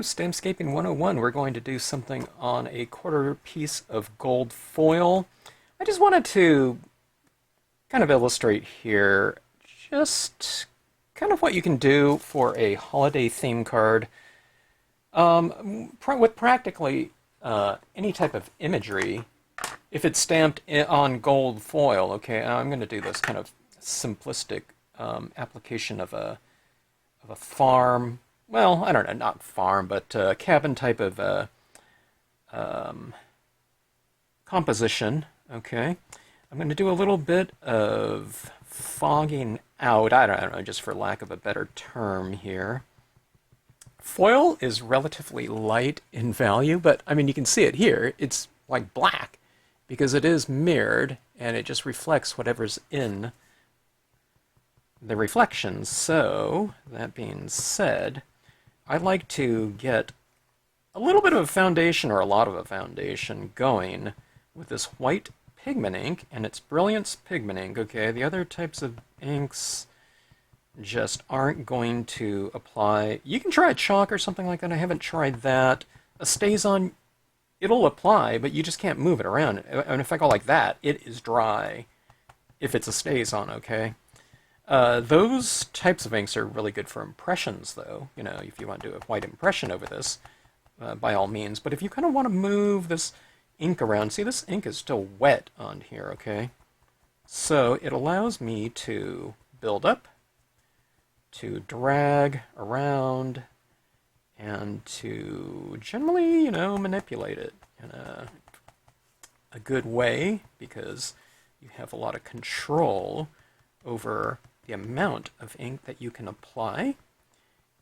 Stampscaping 101. We're going to do something on a quarter piece of gold foil. I just wanted to kind of illustrate here just kind of what you can do for a holiday theme card with practically any type of imagery if it's stamped on gold foil. Okay, I'm going to do this kind of simplistic application of a farm. Well, I don't know, not farm, but cabin type of composition. Okay, I'm going to do a little bit of fogging out. I don't know, just for lack of a better term here. Foil is relatively light in value, but I mean, you can see it here. It's like black because it is mirrored and it just reflects whatever's in the reflections. So, that being said, I like to get a little bit of a foundation or a lot of a foundation going with this white pigment ink, and it's Brilliance pigment ink, okay? The other types of inks just aren't going to apply. You can try chalk or something like that. I haven't tried that. A StazOn, it'll apply, but you just can't move it around. And if I go like that, it is dry if it's a StazOn, okay? Those types of inks are really good for impressions, though. You know, if you want to do a white impression over this, by all means. But if you kind of want to move this ink around, see, this ink is still wet on here, okay? So it allows me to build up, to drag around, and to generally, you know, manipulate it in a good way, because you have a lot of control over the amount of ink that you can apply,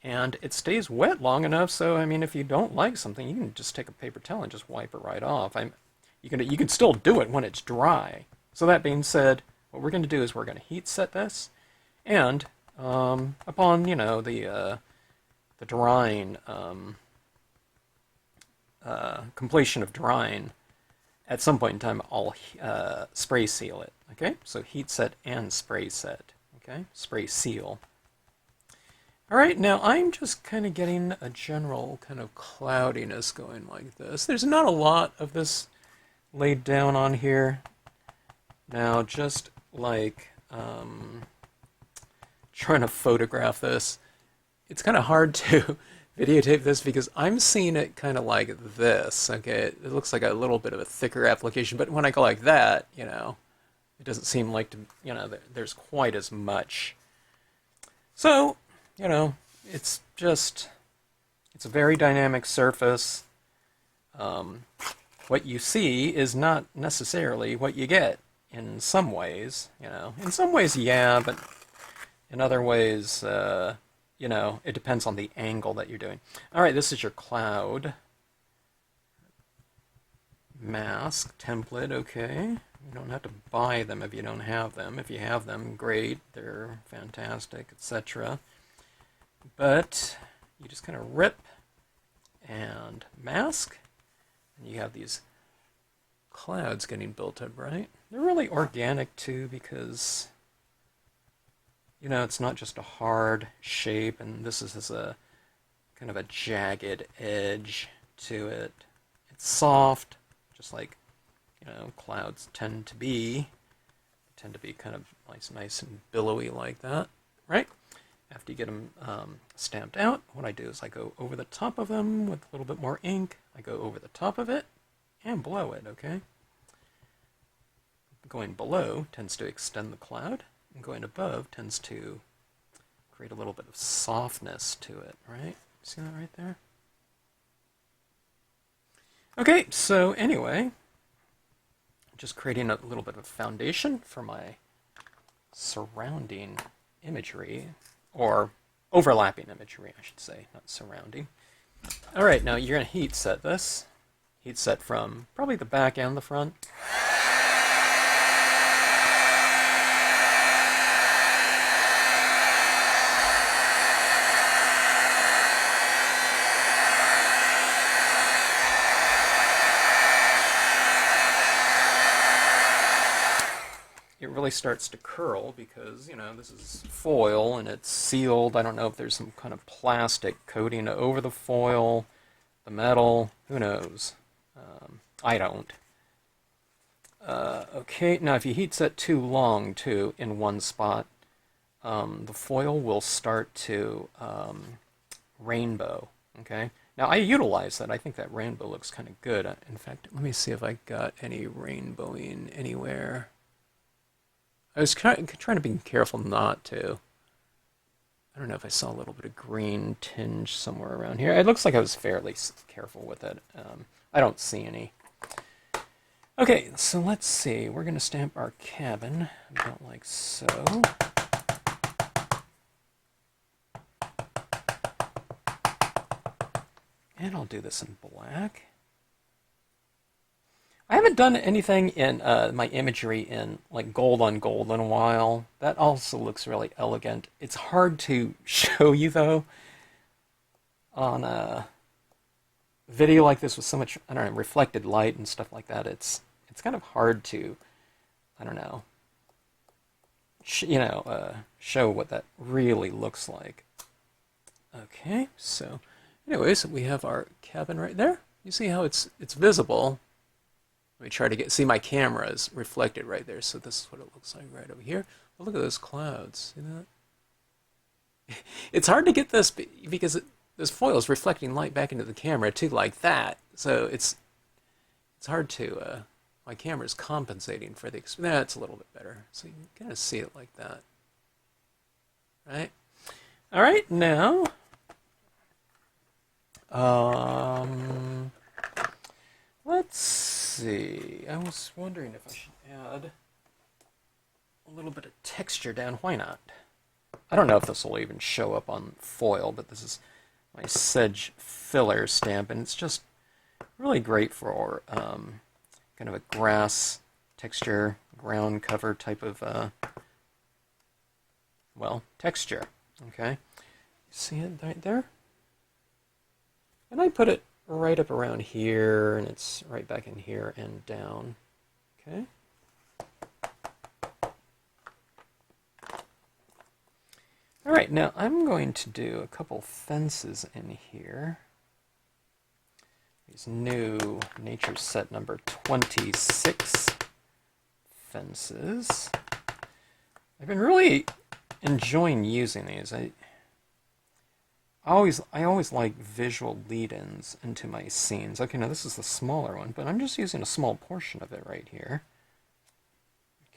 and it stays wet long enough. So I mean, if you don't like something, you can just take a paper towel and just wipe it right off. You can still do it when it's dry. So that being said, what we're going to do is we're going to heat set this, and upon, you know, the drying, completion of drying, at some point in time, I'll spray seal it. Okay, so heat set and spray set. Okay, spray seal. All right, now I'm just kind of getting a general kind of cloudiness going like this. There's not a lot of this laid down on here. Now, just like trying to photograph this, it's kind of hard to videotape this because I'm seeing it kind of like this. Okay, it looks like a little bit of a thicker application, but when I go like that, you know, it doesn't seem like, you know, there's quite as much. So, you know, it's a very dynamic surface. What you see is not necessarily what you get in some ways, you know. In some ways, yeah, but in other ways, you know, it depends on the angle that you're doing. All right, this is your cloud mask template, okay. You don't have to buy them if you don't have them. If you have them, great, they're fantastic, etc. But you just kind of rip and mask, and you have these clouds getting built up, right? They're really organic too, because, you know, it's not just a hard shape, and this is a kind of a jagged edge to it. It's soft, just like, you know, clouds tend to be. They tend to be kind of nice and billowy like that, right? After you get them stamped out, what I do is I go over the top of them with a little bit more ink. I go over the top of it and below it, okay? Going below tends to extend the cloud, and going above tends to create a little bit of softness to it, right? See that right there? Okay, so anyway, just creating a little bit of foundation for my surrounding imagery, or overlapping imagery, I should say, not surrounding. All right, now you're going to heat set this. Heat set from probably the back and the front. it really starts to curl because, you know, this is foil and it's sealed. I don't know if there's some kind of plastic coating over the foil, the metal, who knows? I don't. Okay, now if you heat set too long, too, in one spot, the foil will start to rainbow, okay? Now, I utilize that. I think that rainbow looks kind of good. In fact, let me see if I got any rainbowing anywhere. I was trying to be careful not to. I don't know if I saw a little bit of green tinge somewhere around here. It looks like I was fairly careful with it. I don't see any. Okay, so let's see. We're going to stamp our cabin about like so. And I'll do this in black. I haven't done anything in my imagery in like gold on gold in a while. That also looks really elegant. It's hard to show you though on a video like this with so much, I don't know, reflected light and stuff like that. It's kind of hard to, I don't know, show what that really looks like. Okay, so anyways, we have our cabin right there. You see how it's visible. Let me try to see my camera is reflected right there. So this is what it looks like right over here. But look at those clouds. See that? It's hard to get this because this foil is reflecting light back into the camera too, like that. So it's hard to. My camera is compensating for the. That's a little bit better. So you can kind of see it like that. Right. All right. Now. Let's see. I was wondering if I should add a little bit of texture down. Why not? I don't know if this will even show up on foil, but this is my sedge filler stamp, and it's just really great for kind of a grass texture, ground cover type of, texture. Okay? See it right there? And I put it right up around here, and it's right back in here and down. Okay? All right, now I'm going to do a couple fences in here. These new nature set number 26 fences. I've been really enjoying using these. I always like visual lead-ins into my scenes. Okay, now this is the smaller one, but I'm just using a small portion of it right here.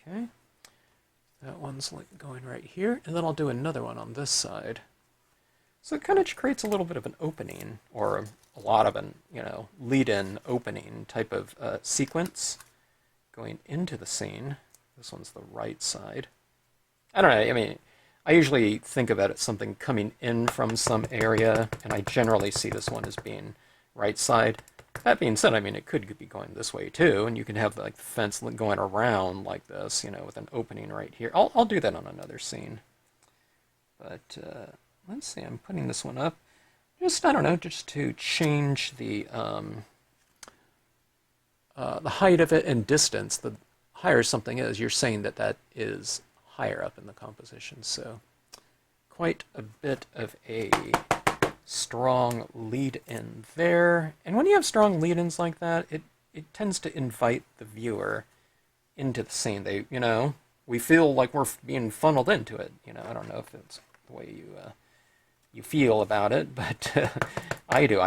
Okay, that one's like going right here, and then I'll do another one on this side. So it kind of creates a little bit of an opening, or a lot of an, lead-in opening type of sequence going into the scene. This one's the right side. I don't know, I mean, I usually think about it something coming in from some area, and I generally see this one as being right side. That being said, I mean, it could be going this way too, and you can have like the fence going around like this, with an opening right here. I'll do that on another scene. But let's see, I'm putting this one up. Just, I don't know, just to change the height of it and distance. The higher something is, you're saying that is higher up in the composition. So quite a bit of a strong lead-in there. And when you have strong lead-ins like that, it tends to invite the viewer into the scene. We feel like we're being funneled into it. I don't know if it's the way you feel about it, but I do.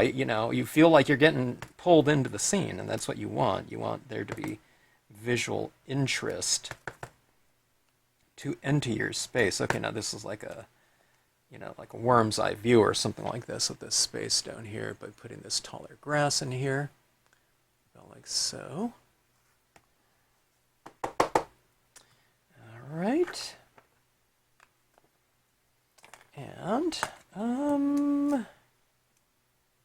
You feel like you're getting pulled into the scene, and that's what you want. You want there to be visual interest to enter your space. Okay, now this is like a worm's eye view or something like this of this space down here by putting this taller grass in here. About like so. All right. And,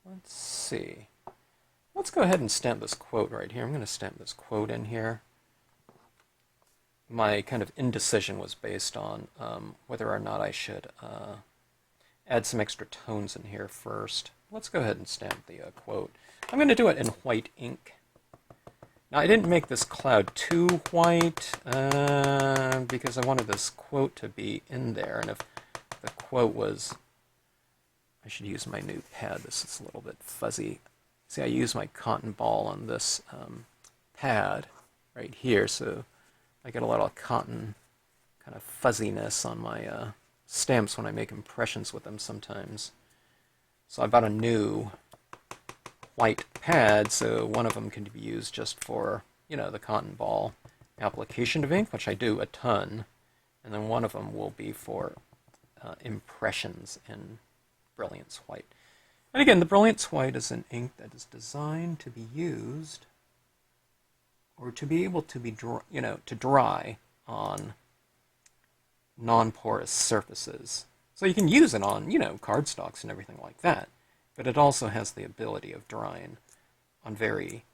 let's see. Let's go ahead and stamp this quote right here. I'm going to stamp this quote in here. My kind of indecision was based on whether or not I should add some extra tones in here first. Let's go ahead and stamp the quote. I'm going to do it in white ink. Now, I didn't make this cloud too white because I wanted this quote to be in there. And if the quote was... I should use my new pad. This is a little bit fuzzy. See, I use my cotton ball on this pad right here, so I get a lot of cotton kind of fuzziness on my stamps when I make impressions with them sometimes. So I bought a new white pad, so one of them can be used just for, you know, the cotton ball application of ink, which I do a ton, and then one of them will be for impressions in Brilliance white. And again, the Brilliance white is an ink that is designed to be used or to be able to be, to dry on non-porous surfaces. So you can use it on, cardstocks and everything like that, but it also has the ability of drying on very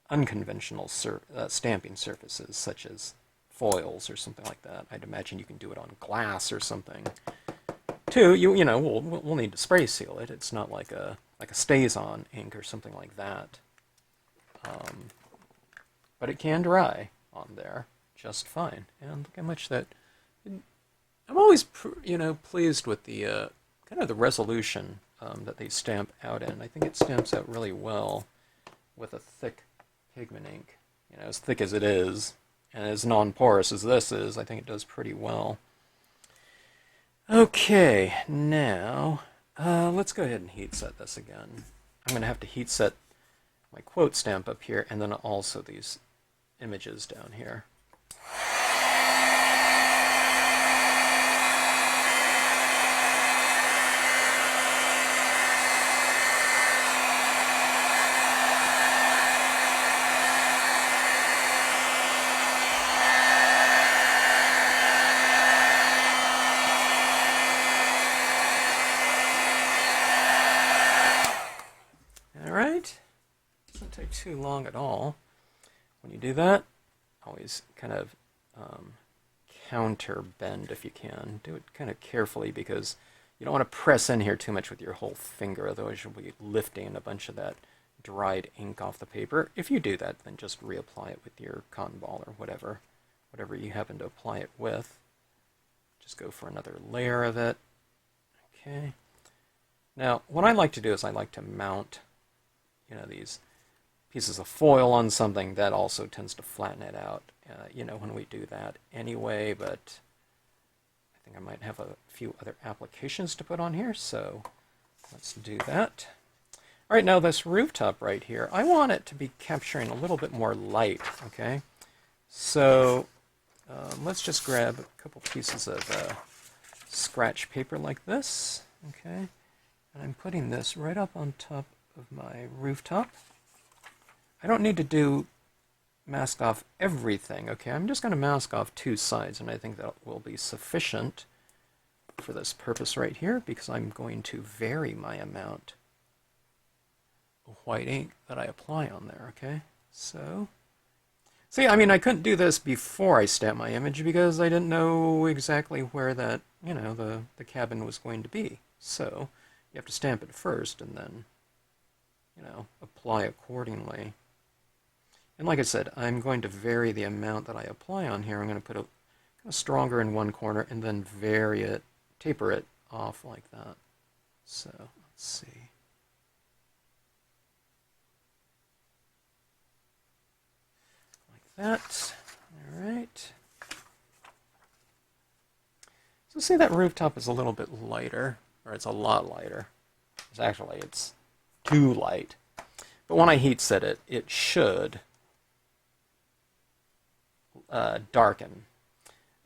unconventional stamping surfaces, such as foils or something like that. I'd imagine you can do it on glass or something. Too, we'll need to spray seal it. It's not like a StazOn ink or something like that. But it can dry on there just fine. And look how much that... I'm always, pleased with the kind of the resolution that they stamp out in. I think it stamps out really well with a thick pigment ink. As thick as it is, and as non-porous as this is, I think it does pretty well. Okay, now let's go ahead and heat set this again. I'm going to have to heat set my quote stamp up here, and then also these images down here. Doesn't take too long at all. When you do that, always kind of counter bend if you can. Do it kind of carefully because you don't want to press in here too much with your whole finger, otherwise you'll be lifting a bunch of that dried ink off the paper. If you do that, then just reapply it with your cotton ball or whatever you happen to apply it with. Just go for another layer of it. Okay. Now, what I like to do is I like to mount, these pieces of foil on something. That also tends to flatten it out, when we do that anyway, but I think I might have a few other applications to put on here, so let's do that. All right, now this rooftop right here, I want it to be capturing a little bit more light, okay? So let's just grab a couple pieces of scratch paper like this, okay? And I'm putting this right up on top of my rooftop. I don't need to mask off everything, okay? I'm just going to mask off two sides, and I think that will be sufficient for this purpose right here, because I'm going to vary my amount of white ink that I apply on there, okay? So, see, I couldn't do this before I stamped my image because I didn't know exactly where that, the cabin was going to be. So, you have to stamp it first and then, apply accordingly. And like I said, I'm going to vary the amount that I apply on here. I'm going to put a kind of stronger in one corner and then vary it, taper it off like that. So, let's see. Like that. All right. So see, that rooftop is a little bit lighter, or it's a lot lighter. It's too light. But when I heat set it, it should darken.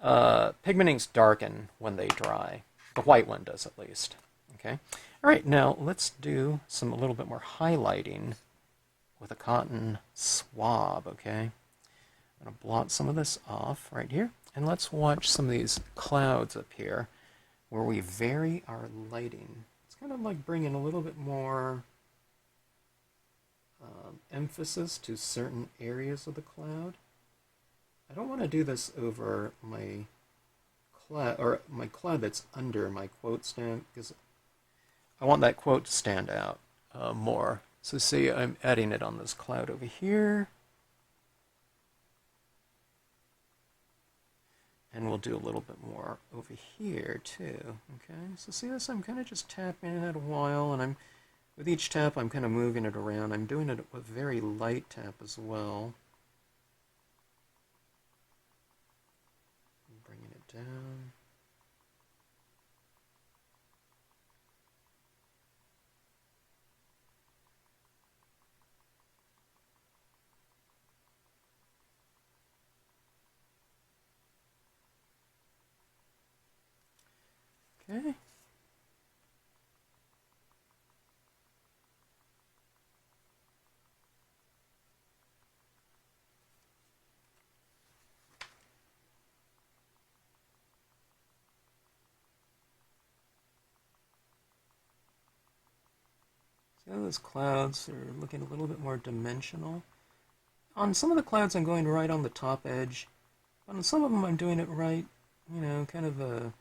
Pigment inks darken when they dry. The white one does at least. Okay. All right, now let's do a little bit more highlighting with a cotton swab, okay? I'm going to blot some of this off right here, and let's watch some of these clouds up here where we vary our lighting. It's kind of like bringing a little bit more emphasis to certain areas of the cloud. I don't want to do this over my cloud that's under my quote stamp, because I want that quote to stand out more. So see, I'm adding it on this cloud over here. And we'll do a little bit more over here too. Okay, so see this? I'm kind of just tapping it a while, and with each tap I'm kind of moving it around. I'm doing it with very light tap as well. Bringing it down. Okay. See how those clouds are looking a little bit more dimensional? On some of the clouds I'm going right on the top edge. On some of them I'm doing it right, kind of a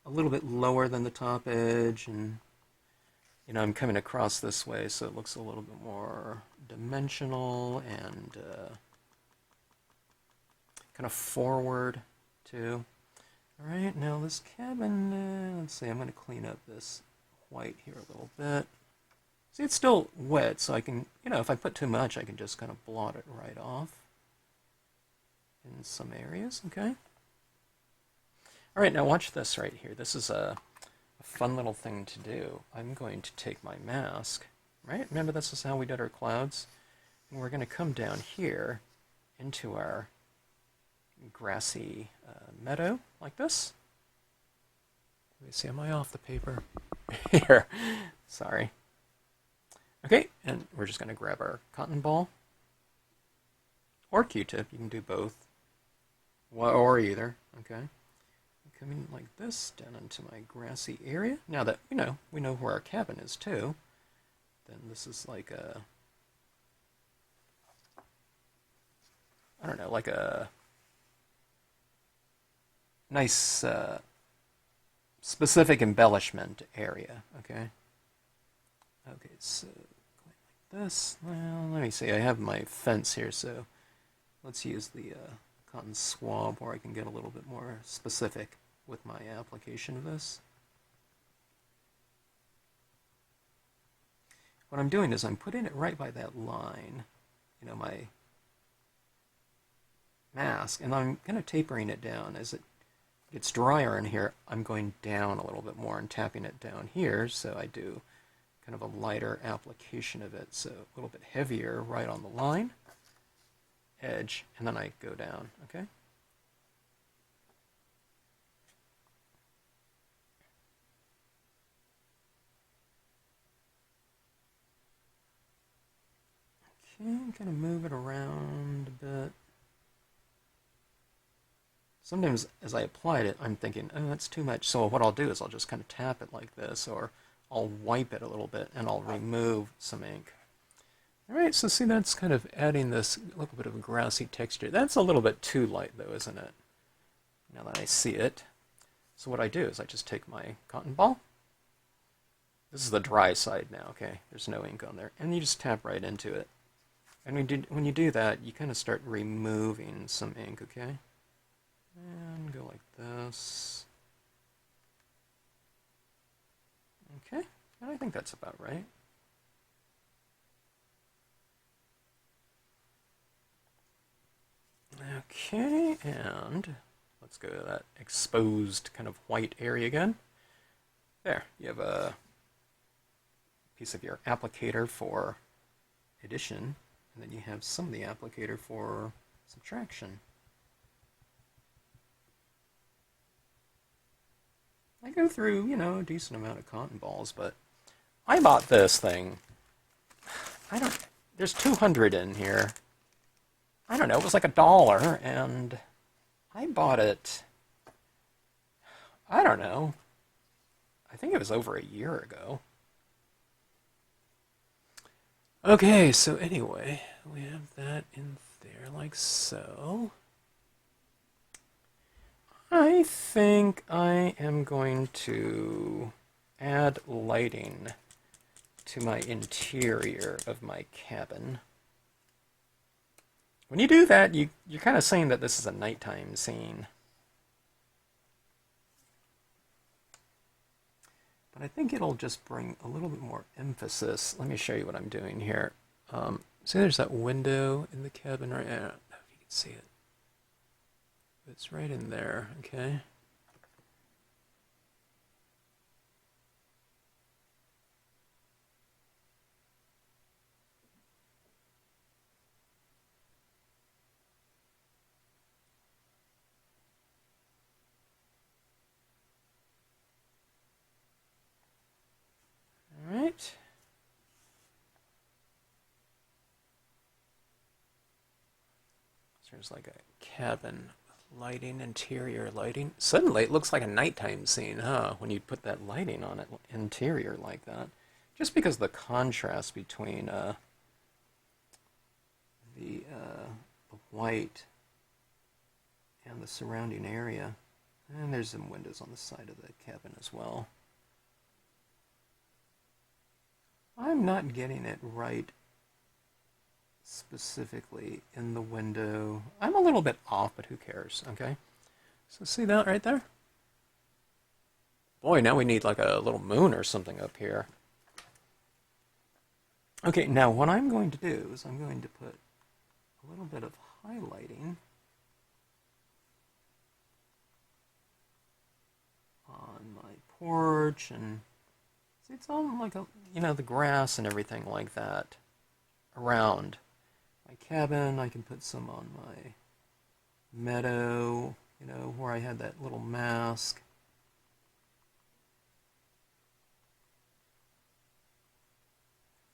little bit lower than the top edge, and I'm coming across this way so it looks a little bit more dimensional and kind of forward too. Alright, now this cabin, let's see, I'm going to clean up this white here a little bit. See, it's still wet, so I can, if I put too much, I can just kind of blot it right off in some areas, okay? Alright, now watch this right here. This is a fun little thing to do. I'm going to take my mask, right? Remember, this is how we did our clouds? And we're going to come down here into our grassy meadow, like this. Let me see, am I off the paper? Here, sorry. Okay, and we're just going to grab our cotton ball, or Q-tip, you can do both, or either, okay. Coming like this down into my grassy area. Now that we know where our cabin is too, then this is like a, I don't know, like a nice specific embellishment area, okay? Okay, so going like this. Well, let me see, I have my fence here, so let's use the cotton swab where I can get a little bit more specific with my application of this. What I'm doing is I'm putting it right by that line, my mask, and I'm kind of tapering it down. As it gets drier in here, I'm going down a little bit more and tapping it down here, so I do kind of a lighter application of it, so a little bit heavier right on the line, edge, and then I go down, okay? Okay, kind of move it around a bit. Sometimes as I applied it, I'm thinking, oh, that's too much. So what I'll do is I'll just kind of tap it like this, or I'll wipe it a little bit, and I'll remove some ink. Alright, so see, that's kind of adding this little bit of a grassy texture. That's a little bit too light, though, isn't it? Now that I see it. So what I do is I just take my cotton ball. This is the dry side now, okay? There's no ink on there. And you just tap right into it. And when you do that, you kind of start removing some ink, okay? And go like this. Okay, and I think that's about right. Okay, and let's go to that exposed kind of white area again. There, you have a piece of your applicator for addition, and then you have some of the applicator for subtraction. I go through, a decent amount of cotton balls, but I bought this thing. There's 200 in here. I don't know, it was like $1, and I bought it, I don't know, I think it was over a year ago. Okay, so anyway, we have that in there like so. I think I am going to add lighting to my interior of my cabin. When you do that, you're kind of saying that this is a nighttime scene. but I think it'll just bring a little bit more emphasis. Let me show you what I'm doing here. See, there's that window in the cabin right now. I don't know if you can see it. It's right in there, okay? All right. There's like a cabin with lighting, interior lighting. Suddenly it looks like a nighttime scene, huh? When you put that lighting on it, interior like that. Just because the contrast between the white and the surrounding area. And there's some windows on the side of the cabin as well. I'm not getting it right specifically in the window. I'm a little bit off, but who cares, okay? So see that right there? Boy, now we need like a little moon or something up here. Okay, now what I'm going to do is I'm going to put a little bit of highlighting on my porch, and see, it's all like a, the grass and everything like that around my cabin. I can put some on my meadow, where I had that little mask.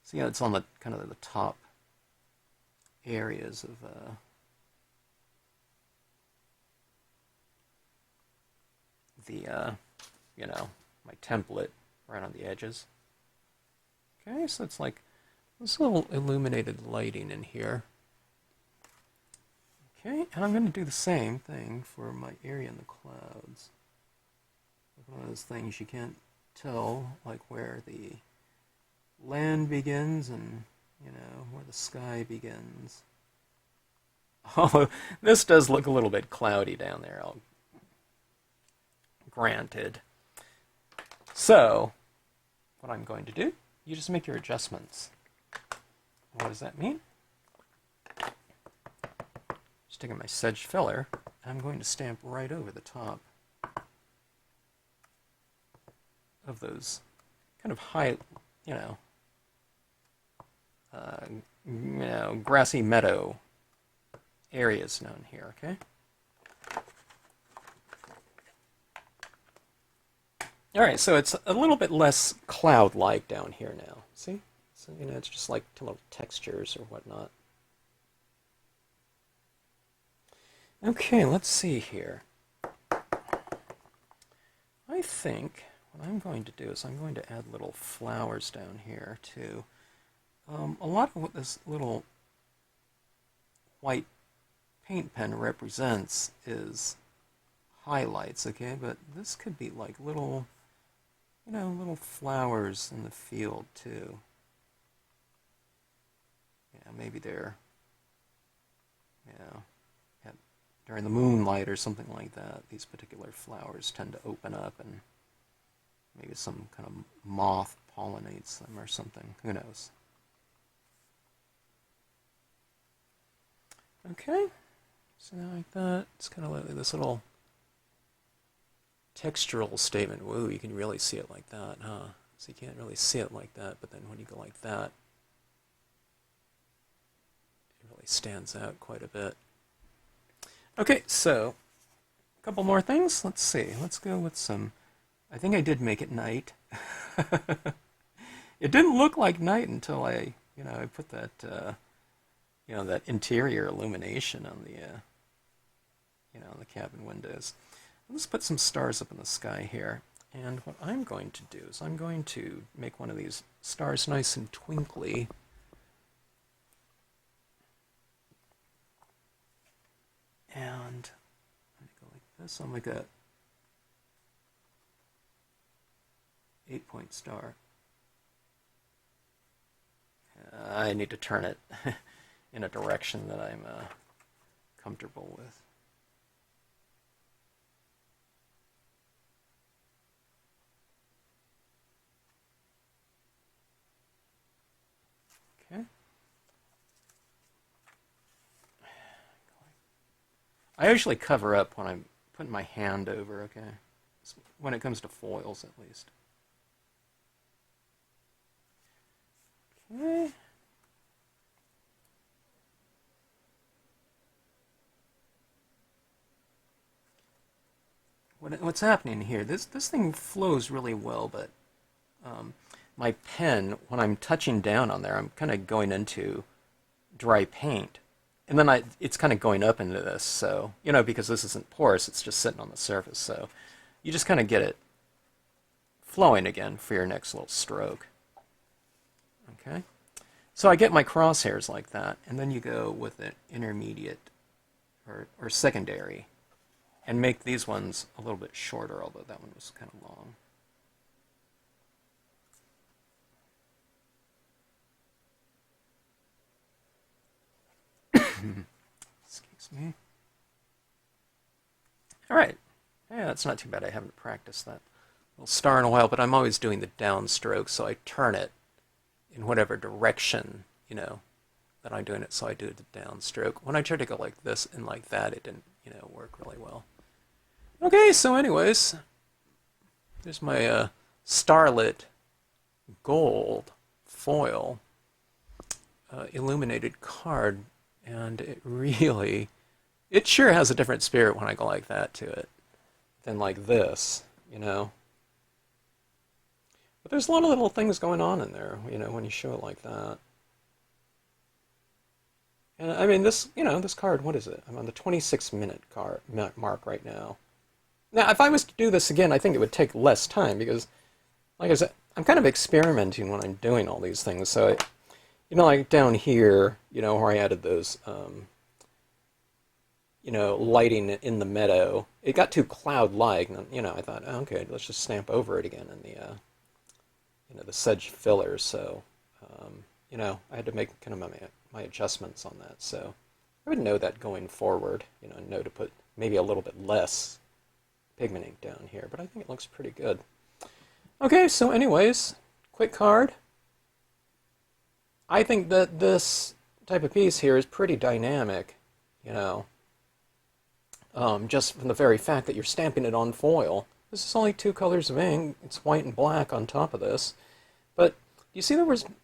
So yeah, it's on the kind of the top areas of my template right on the edges. Okay, so it's like this little illuminated lighting in here. Okay, and I'm going to do the same thing for my area in the clouds. One of those things you can't tell, like where the land begins and, where the sky begins. Oh, this does look a little bit cloudy down there, granted. So, what I'm going to do, you just make your adjustments. What does that mean? Just taking my sedge filler, I'm going to stamp right over the top of those kind of high, grassy meadow areas down here, okay? All right, so it's a little bit less cloud-like down here now. See? So, it's just like little textures or whatnot. Okay, let's see here. I think what I'm going to do is I'm going to add little flowers down here, too. A lot of what this little white paint pen represents is highlights, okay? But this could be like little, little flowers in the field, too. Maybe they're, during the moonlight or something like that, these particular flowers tend to open up and maybe some kind of moth pollinates them or something. Who knows? Okay, so now like that, it's kind of like this little textural statement. Whoa, you can really see it like that, huh? So you can't really see it like that, but then when you go like that, it really stands out quite a bit. Okay, so a couple more things. Let's see. Let's go with some. I think I did make it night. It didn't look like night until I put that, that interior illumination on the, on the cabin windows. Let's put some stars up in the sky here. And what I'm going to do is I'm going to make one of these stars nice and twinkly. And I'm going to go like this. I'll make a 8-point star. I need to turn it in a direction that I'm comfortable with. I usually cover up when I'm putting my hand over, okay? When it comes to foils, at least. Okay. What's happening here? This thing flows really well, but my pen, when I'm touching down on there, I'm kind of going into dry paint. And then it's kind of going up into this, so, because this isn't porous, it's just sitting on the surface, so you just kind of get it flowing again for your next little stroke. Okay? So I get my crosshairs like that, and then you go with an intermediate or secondary and make these ones a little bit shorter, although that one was kind of long. Excuse me. All right. Yeah, that's not too bad. I haven't practiced that little star in a while, but I'm always doing the downstroke, so I turn it in whatever direction, that I'm doing it, so I do the downstroke. When I tried to go like this and like that, it didn't, work really well. Okay, so anyways, there's my Starlit Gold foil illuminated card, and it sure has a different spirit when I go like that to it than like this, But there's a lot of little things going on in there, when you show it like that. And I mean, this card, what is it? I'm on the 26-minute mark right now. Now, if I was to do this again, I think it would take less time because, like I said, I'm kind of experimenting when I'm doing all these things. So, like down here, where I added those, lighting in the meadow, it got too cloud-like, and, I thought, oh, okay, let's just stamp over it again in the sedge filler. So, I had to make kind of my adjustments on that. So I would know that going forward, know to put maybe a little bit less pigment ink down here, but I think it looks pretty good. Okay, so anyways, quick card. I think that this type of piece here is pretty dynamic, just from the very fact that you're stamping it on foil. This is only 2 colors of ink. It's white and black on top of this. But you see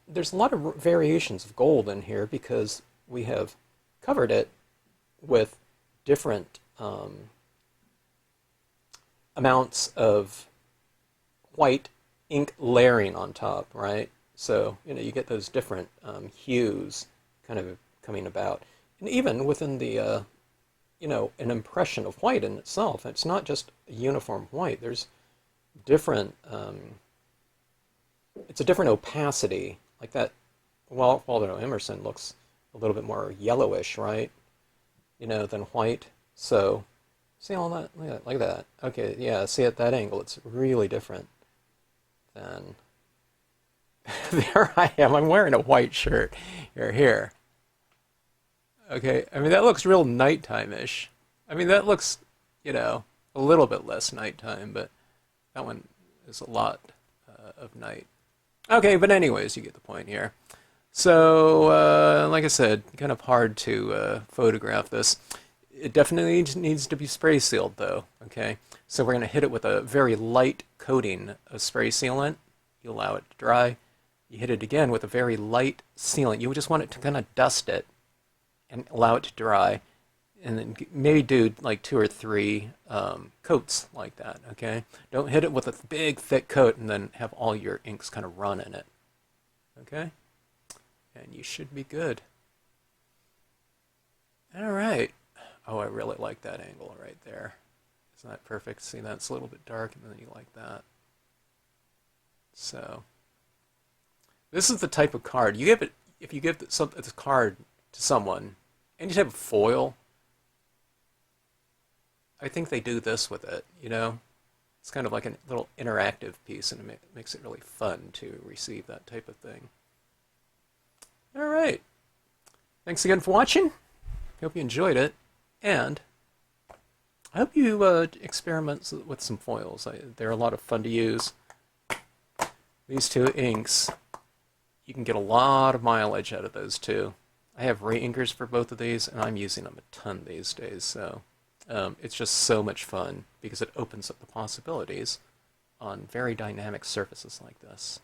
there's a lot of variations of gold in here because we have covered it with different amounts of white ink layering on top, right? So, you get those different hues kind of coming about. And even within the, an impression of white in itself, it's not just a uniform white. There's different, it's a different opacity. Like that, Waldo Emerson looks a little bit more yellowish, right? Than white. So, see all that? Like that. Okay, yeah, see at that angle, it's really different than... There I am. I'm wearing a white shirt. Here. Okay, I mean, that looks real nighttime-ish. I mean, that looks, a little bit less nighttime, but that one is a lot of night. Okay, but anyways, you get the point here. So, like I said, kind of hard to photograph this. It definitely needs to be spray sealed, though, okay? So we're going to hit it with a very light coating of spray sealant. You allow it to dry. You hit it again with a very light sealant. You just want it to kind of dust it and allow it to dry. And then maybe do like 2 or 3 coats like that, okay? Don't hit it with a big, thick coat and then have all your inks kind of run in it, okay? And you should be good. All right. Oh, I really like that angle right there. Isn't that perfect? See, that's a little bit dark, and then you like that. So... this is the type of card you give it. If you give this card to someone, any type of foil, I think they do this with it. It's kind of like a little interactive piece, and it makes it really fun to receive that type of thing. All right, thanks again for watching. Hope you enjoyed it, and I hope you experiment with some foils. They're a lot of fun to use. These 2 inks. You can get a lot of mileage out of those 2. I have reinkers for both of these, and I'm using them a ton these days, so It's just so much fun because it opens up the possibilities on very dynamic surfaces like this.